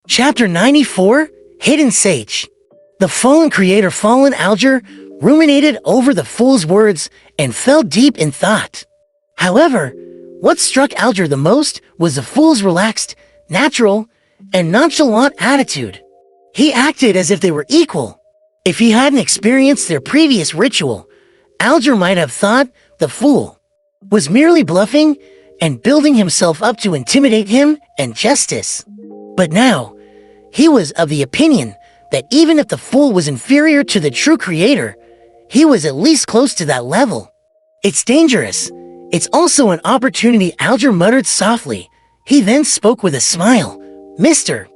Chapter 94, Hidden Sage. The fallen creator, Fallen Alger, ruminated over the fool's words and fell deep in thought. However, what struck Alger the most was the fool's relaxed, natural, and nonchalant attitude. He acted as if they were equal. If he hadn't experienced their previous ritual, Alger might have thought the fool was merely bluffing and building himself up to intimidate him and justice. But now, he was of the opinion that even if the fool was inferior to the true creator, he was at least close to that level. It's dangerous. It's also an opportunity, Alger muttered softly. He then spoke with a smile. Mr.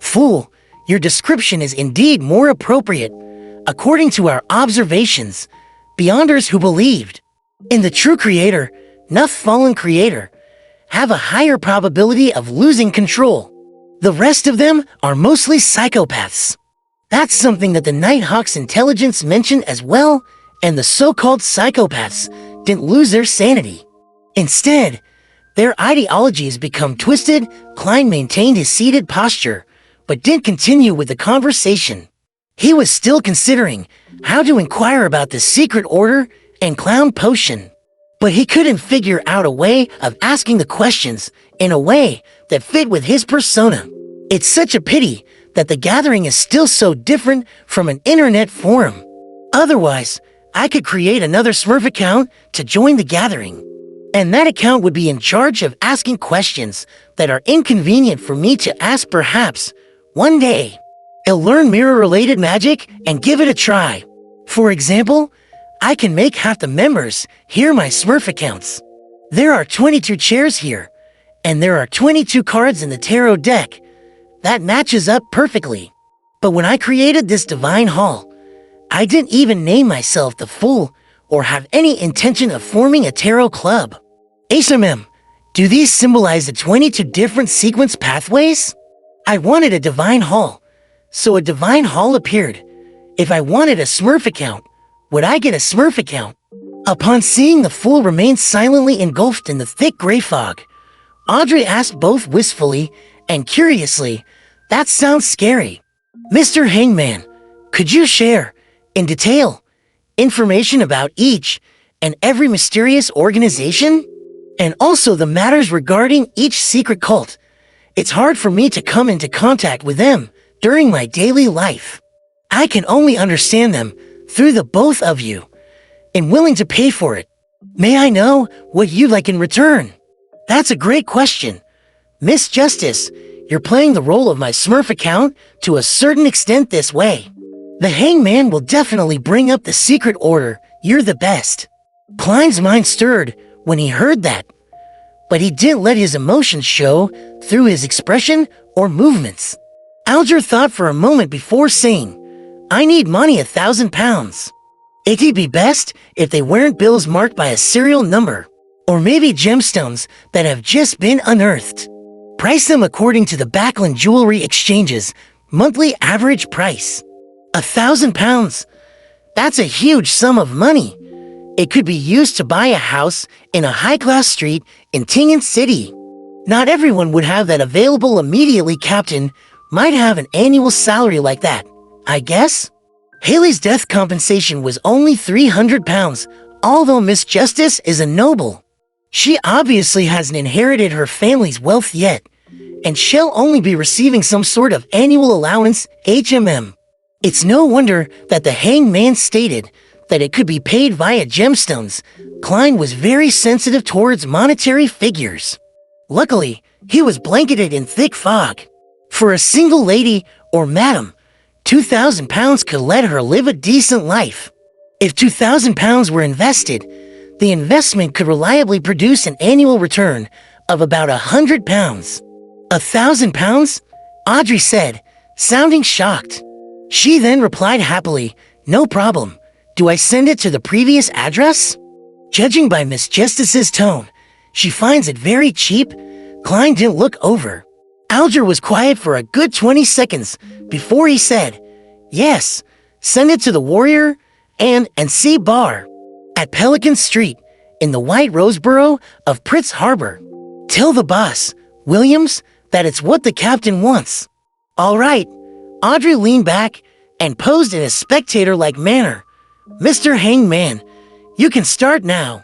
Fool, your description is indeed more appropriate, according to our observations, beyonders who believed in the true creator, Nuff fallen creator, have a higher probability of losing control. The rest of them are mostly psychopaths. That's something that the Nighthawk's intelligence mentioned as well, and the so-called psychopaths didn't lose their sanity. Instead, their ideologies become twisted. Klein maintained his seated posture, but didn't continue with the conversation. He was still considering how to inquire about the secret order and clown potion, but he couldn't figure out a way of asking the questions in a way that fit with his persona. It's such a pity that the gathering is still so different from an internet forum. Otherwise, I could create another Smurf account to join the gathering, and that account would be in charge of asking questions that are inconvenient for me to ask. Perhaps one day I'll learn mirror-related magic and give it a try. For example, I can make half the members hear my Smurf accounts. There are 22 chairs here, and there are 22 cards in the tarot deck. That matches up perfectly. But when I created this divine hall, I didn't even name myself the Fool or have any intention of forming a tarot club. HMM, do these symbolize the 22 different sequence pathways? I wanted a divine hall, so a divine hall appeared. If I wanted a Smurf account, would I get a Smurf account? Upon seeing the Fool remain silently engulfed in the thick gray fog, Audrey asked both wistfully and curiously, "That sounds scary. Mr. Hangman, could you share, in detail, information about each and every mysterious organization? And also the matters regarding each secret cult. It's hard for me to come into contact with them during my daily life. I can only understand them through the both of you, and willing to pay for it. May I know what you'd like in return?" That's a great question. Miss Justice, you're playing the role of my Smurf account to a certain extent this way. The Hangman will definitely bring up the secret order. You're the best. Klein's mind stirred when he heard that, but he didn't let his emotions show through his expression or movements. Alger thought for a moment before saying, "I need money, 1,000 pounds. It'd be best if they weren't bills marked by a serial number, or maybe gemstones that have just been unearthed. Price them according to the Backlund Jewelry Exchange's monthly average price. 1,000 pounds. That's a huge sum of money. It could be used to buy a house in a high-class street in Tingen City. Not everyone would have that available immediately. Captain might have an annual salary like that, I guess." Haley's death compensation was only 300 pounds, although Miss Justice is a noble. She obviously hasn't inherited her family's wealth yet, and she'll only be receiving some sort of annual allowance, HMM. It's no wonder that the Hangman stated that it could be paid via gemstones. Klein was very sensitive towards monetary figures. Luckily, he was blanketed in thick fog. For a single lady or madam, 2,000 pounds could let her live a decent life. If 2,000 pounds were invested, the investment could reliably produce an annual return of about 100 pounds. 1,000 pounds? Audrey said, sounding shocked. She then replied happily, "No problem. Do I send it to the previous address?" Judging by Miss Justice's tone, she finds it very cheap. Klein didn't look over. Alger was quiet for a good 20 seconds before he said, "Yes, send it to the Warrior and C Bar at Pelican Street in the White Rose Borough of Pritz Harbor. Tell the boss, Williams, that it's what the captain wants." All right. Audrey leaned back and posed in a spectator-like manner. Mr. Hangman, you can start now.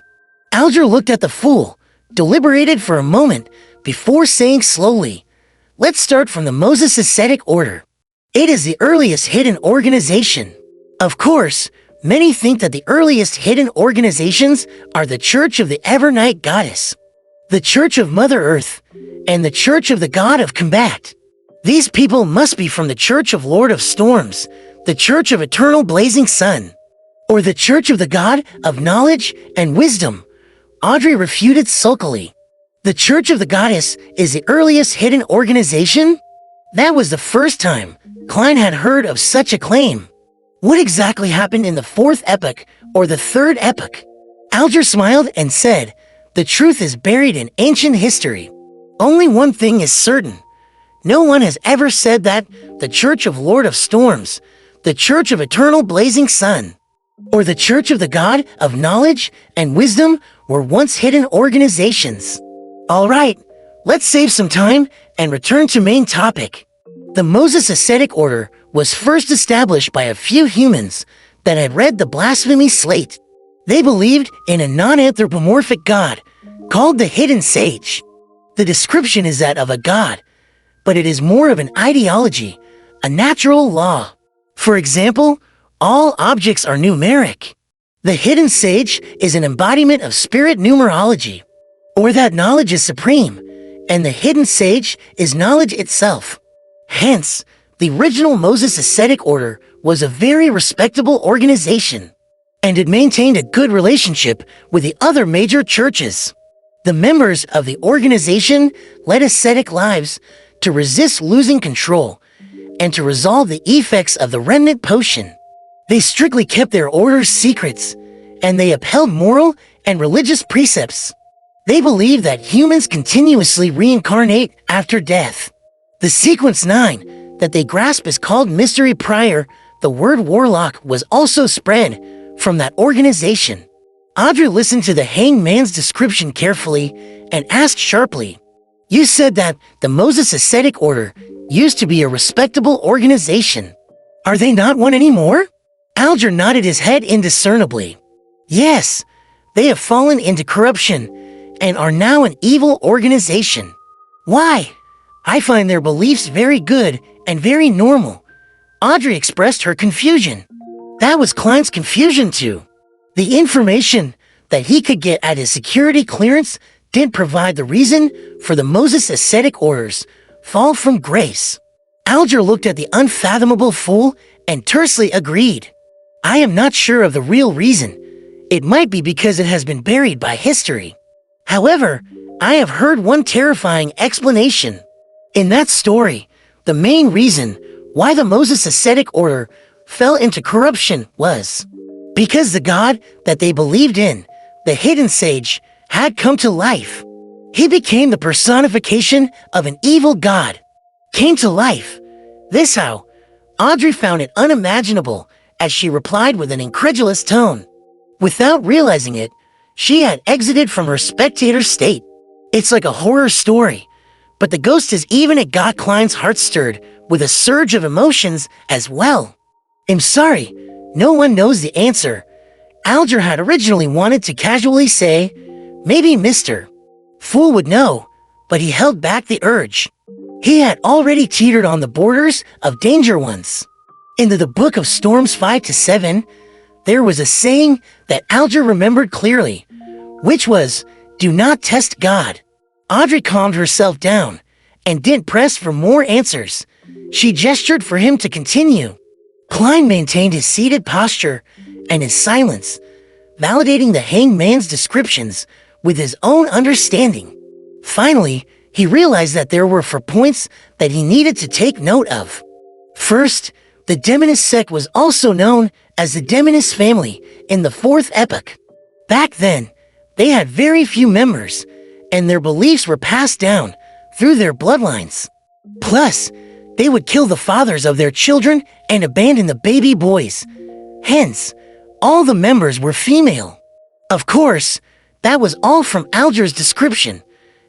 Alger looked at the fool, deliberated for a moment before saying slowly, let's start from the Moses Ascetic Order. It is the earliest hidden organization. Of course, many think that the earliest hidden organizations are the Church of the Evernight Goddess, the Church of Mother Earth, and the Church of the God of Combat. These people must be from the Church of Lord of Storms, the Church of Eternal Blazing Sun, or the Church of the God of Knowledge and Wisdom. Audrey refuted sulkily. The Church of the Goddess is the earliest hidden organization? That was the first time Klein had heard of such a claim. What exactly happened in the fourth epoch or the third epoch? Alger smiled and said, the truth is buried in ancient history. Only one thing is certain. No one has ever said that the Church of Lord of Storms, the Church of Eternal Blazing Sun, or the Church of the God of Knowledge and Wisdom were once hidden organizations. All right, let's save some time and return to main topic. The Moses Ascetic Order was first established by a few humans that had read the blasphemy slate. They believed in a non-anthropomorphic god called the Hidden Sage. The description is that of a god, but it is more of an ideology, a natural law. For example, all objects are numeric. The Hidden Sage is an embodiment of spirit numerology, or that knowledge is supreme, and the Hidden Sage is knowledge itself. Hence, the original Moses Ascetic Order was a very respectable organization, and it maintained a good relationship with the other major churches. The members of the organization led ascetic lives to resist losing control and to resolve the effects of the remnant potion. They strictly kept their order's secrets, and they upheld moral and religious precepts. They believed that humans continuously reincarnate after death. The sequence 9 that they grasp is called Mystery Prior. The word warlock was also spread from that organization. Audrey listened to the hangman's description carefully and asked sharply, you said that the Moses Ascetic Order used to be a respectable organization. Are they not one anymore? Alger nodded his head indiscernibly. Yes, they have fallen into corruption and are now an evil organization. Why? I find their beliefs very good and very normal. Audrey expressed her confusion. That was Klein's confusion too. The information that he could get at his security clearance didn't provide the reason for the Moses Ascetic Order's fall from grace. Alger looked at the unfathomable fool and tersely agreed. I am not sure of the real reason. It might be because it has been buried by history. However, I have heard one terrifying explanation. In that story, the main reason why the Moses Ascetic Order fell into corruption was because the god that they believed in, the Hidden Sage, had come to life. He became the personification of an evil god. Came to life. This how Audrey found it unimaginable as she replied with an incredulous tone. Without realizing it, she had exited from her spectator state. It's like a horror story, but the ghost has even got Klein's heart stirred with a surge of emotions as well. I'm sorry, no one knows the answer. Alger had originally wanted to casually say, maybe Mr. Fool would know, but he held back the urge. He had already teetered on the borders of danger once. In the Book of Storms 5-7, there was a saying that Alger remembered clearly, which was, do not test God. Audrey calmed herself down and didn't press for more answers. She gestured for him to continue. Klein maintained his seated posture and his silence, validating the hangman's descriptions with his own understanding. Finally, he realized that there were 4 points that he needed to take note of. First, the Demonist sect was also known as the Demonist family in the 4th epoch. Back then, they had very few members, and their beliefs were passed down through their bloodlines. Plus, they would kill the fathers of their children and abandon the baby boys. Hence, all the members were female. Of course, that was all from Alger's description,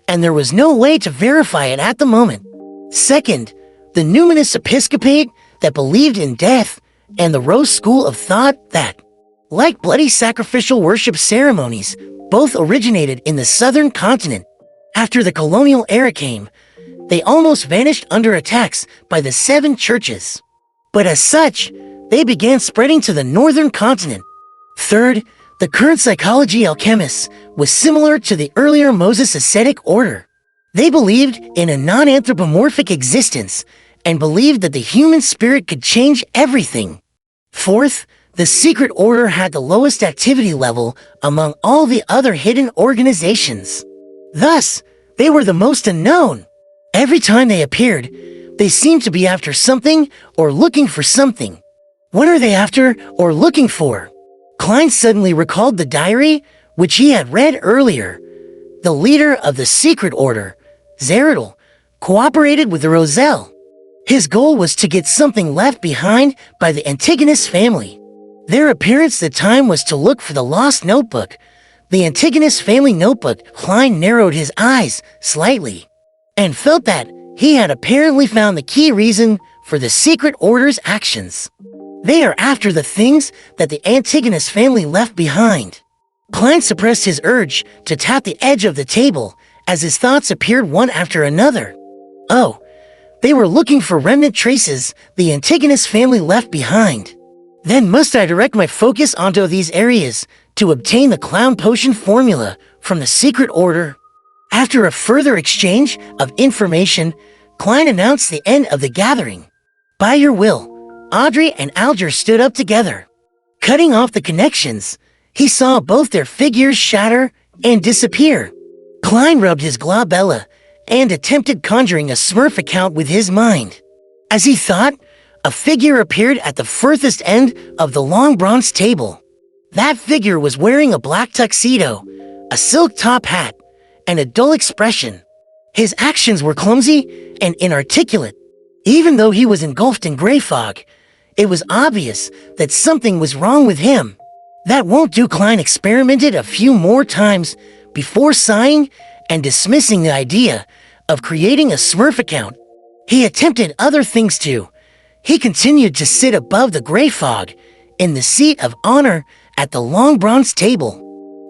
and there was no way to verify it at the moment. Second, the numinous episcopate that believed in death, and the Rose school of thought that, like bloody sacrificial worship ceremonies, both originated in the southern continent. After the colonial era came, they almost vanished under attacks by the seven churches. But as such, they began spreading to the northern continent. Third, the current psychology alchemists was similar to the earlier Moses ascetic order. They believed in a non-anthropomorphic existence and believed that the human spirit could change everything. Fourth, the secret order had the lowest activity level among all the other hidden organizations. Thus, they were the most unknown. Every time they appeared, they seemed to be after something or looking for something. What are they after or looking for? Klein suddenly recalled the diary, which he had read earlier. The leader of the secret order, Zeridal, cooperated with the Roselle. His goal was to get something left behind by the Antigonus family. Their appearance at the time was to look for the lost notebook. The Antigonus family notebook. Klein narrowed his eyes slightly and felt that he had apparently found the key reason for the secret order's actions. They are after the things that the Antigonus family left behind. Klein suppressed his urge to tap the edge of the table as his thoughts appeared one after another. Oh, they were looking for remnant traces the Antigonus family left behind. Then must I direct my focus onto these areas to obtain the clown potion formula from the secret order? After a further exchange of information, Klein announced the end of the gathering. By your will, Audrey and Alger stood up together. Cutting off the connections, he saw both their figures shatter and disappear. Klein rubbed his glabella and attempted conjuring a Smurf account with his mind. As he thought, a figure appeared at the furthest end of the long bronze table. That figure was wearing a black tuxedo, a silk top hat, and a dull expression. His actions were clumsy and inarticulate. Even though he was engulfed in gray fog, it was obvious that something was wrong with him. That won't do. Klein experimented a few more times before sighing and dismissing the idea of creating a Smurf account. He attempted other things too. He continued to sit above the gray fog in the seat of honor at the long bronze table.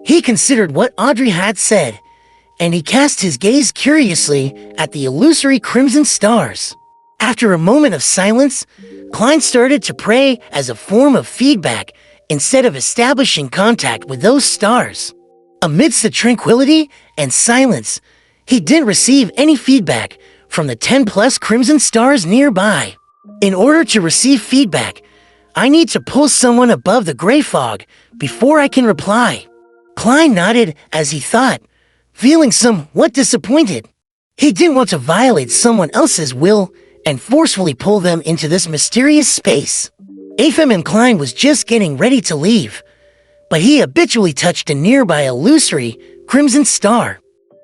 He considered what Audrey had said, and he cast his gaze curiously at the illusory crimson stars. After a moment of silence, Klein started to pray as a form of feedback instead of establishing contact with those stars. Amidst the tranquility and silence, he didn't receive any feedback from the 10+ crimson stars nearby. In order to receive feedback, I need to pull someone above the gray fog before I can reply. Klein nodded as he thought, feeling somewhat disappointed. He didn't want to violate someone else's will and forcefully pull them into this mysterious space. Afem and Klein was just getting ready to leave, but he habitually touched a nearby illusory crimson star.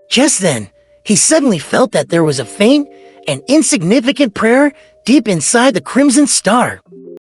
Just then, he suddenly felt that there was a faint and insignificant prayer deep inside the crimson star.